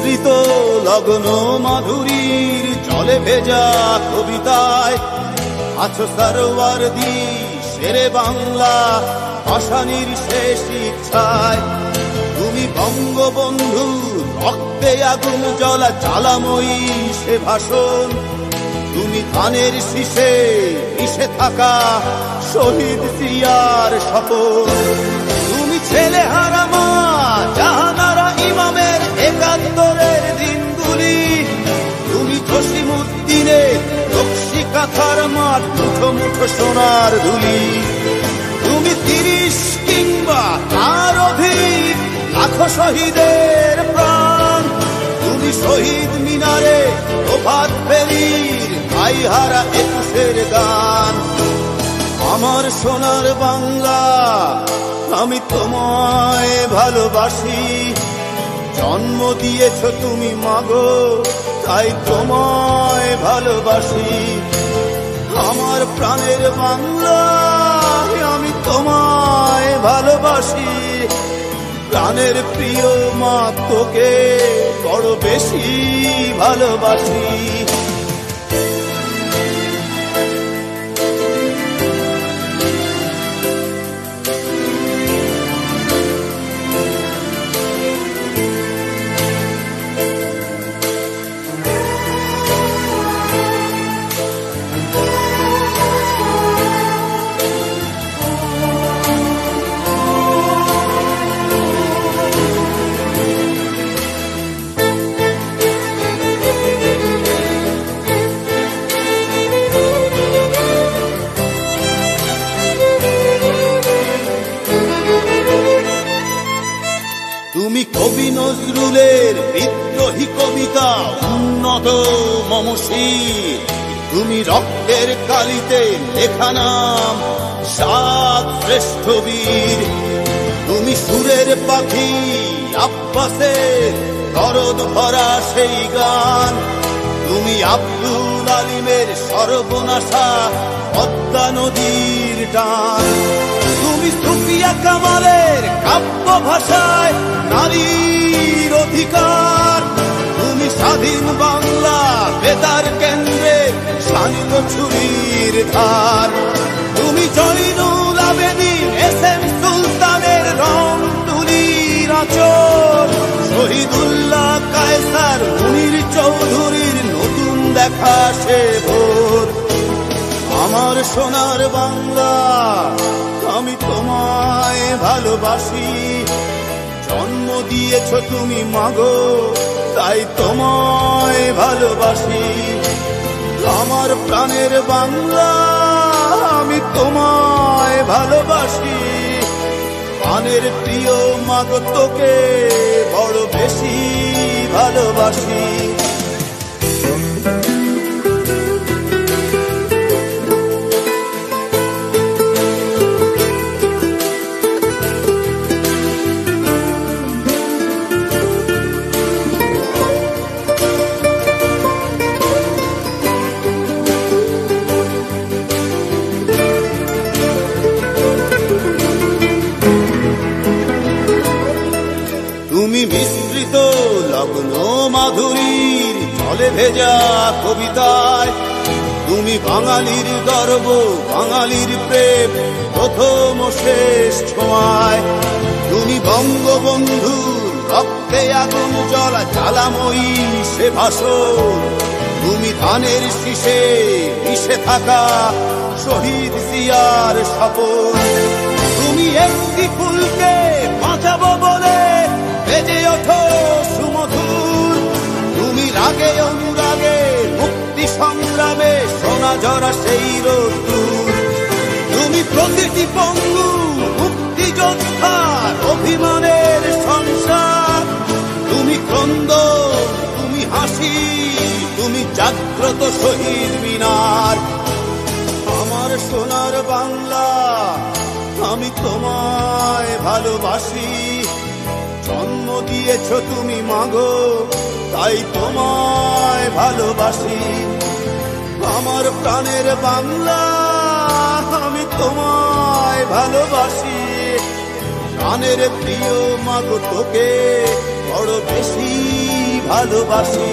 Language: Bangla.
মিশ্রিত লগ্ন মাধুরীর জলে ভেজা কবিতায় আছো সরওয়ারদি শেরে বাংলা ভাষানির শেষ ইচ্ছায়। তুমি বঙ্গবন্ধু রক্তে আগুন জ্বলা জ্বালাময়ী সে ভাষণ। তুমি ধানের শীষে মিশে থাকা শহীদ জিয়ার শপথ। তুমি ছেলে হারা মা জাহানারা ইমামের একাত্তরের দিনগুলি। তুমি জসিমউদ্দিনের নকশি কাঁথার মাঠ মুঠো মুঠো সোনার ধুলি। তুমি 30 কিংবা তার অধিক লাখো শহীদের প্রাণ। তুমি শহীদ মিনারে প্রভাত ফেরির ভাইহারা 21-এর গান। আমার সোনার বাংলা আমি তোমায় ভালোবাসি। জন্ম দিয়েছ তুমি মাগো তাই তোমায় ভালোবাসি। আমার প্রাণের বাংলা আমি তোমায় ভালোবাসি। প্রাণের প্রিয় মা তোকে বড় বেশি ভালোবাসি। তুমি কবি নজরুলের বিদ্রোহী কবিতা উন্নত মমশীর। তুমি রক্তের কালিতে লেখা নাম 7 শ্রেষ্ঠ বীর। তুমি সুরের পাখি আব্বাসের দরদ ভরা সেই গান। তুমি আব্দুল আলিমের সর্বনাশা পদ্মা নদীর টান। তুমি সুফিয়া কামালের কাব্য ভাষায় নারীর অধিকার। তুমি স্বাধীন বাংলা বেতার কেন্দ্রে শানিত ছুরির ধার। তুমি জয়নুল আবেদিন এস.এম. সুলতানের রং তুলির আঁচল। শহীদুল্লাহ কায়সার মুনির চৌধুরীর নতুন দেখা সে ভোর। আমার সোনার বাংলা আমি তোমায় ভালোবাসি। জন্ম দিয়েছ তুমি মাগো তাই তোমায় ভালোবাসি। আমার প্রাণের বাংলা আমি তোমায় ভালোবাসি। প্রাণের প্রিয় মাগো তোকে বড় বেশি ভালোবাসি। তুমি মিশ্রিত লগ্ন মাধুরীর জলে ভেজা কবিতায়। তুমি বাঙালির গর্ব বাঙালির প্রেম প্রথম শেষ ছোঁয়ায়। তুমি বঙ্গবন্ধু রক্তে আগুন জ্বলা জ্বালাময়ী সে ভাষণ। তুমি ধানের শীষে মিশে থাকা শহীদ জিয়ার শপথ। তুমি একটি ফুলকে বাঁচাবো বলে বেজে ওঠো সুমধুর। তুমি রাগে অনুরাগে মুক্তি সংগ্রামে সোনা ঝরা সেই রোদ্দুর। তুমি প্রতিটি পঙ্গু মুক্তিযোদ্ধার অভিমানের সংসার। তুমি ক্রন্দন তুমি হাসি তুমি জাগ্রত শহীদ মিনার। আমার সোনার বাংলা আমি তোমায় ভালোবাসি। জন্ম দিয়েছ তুমি মাগো তাই তোমায় ভালোবাসি। আমার প্রাণের বাংলা আমি তোমায় ভালোবাসি। প্রাণের প্রিয় মাগো তোকে বড় বেশি ভালোবাসি।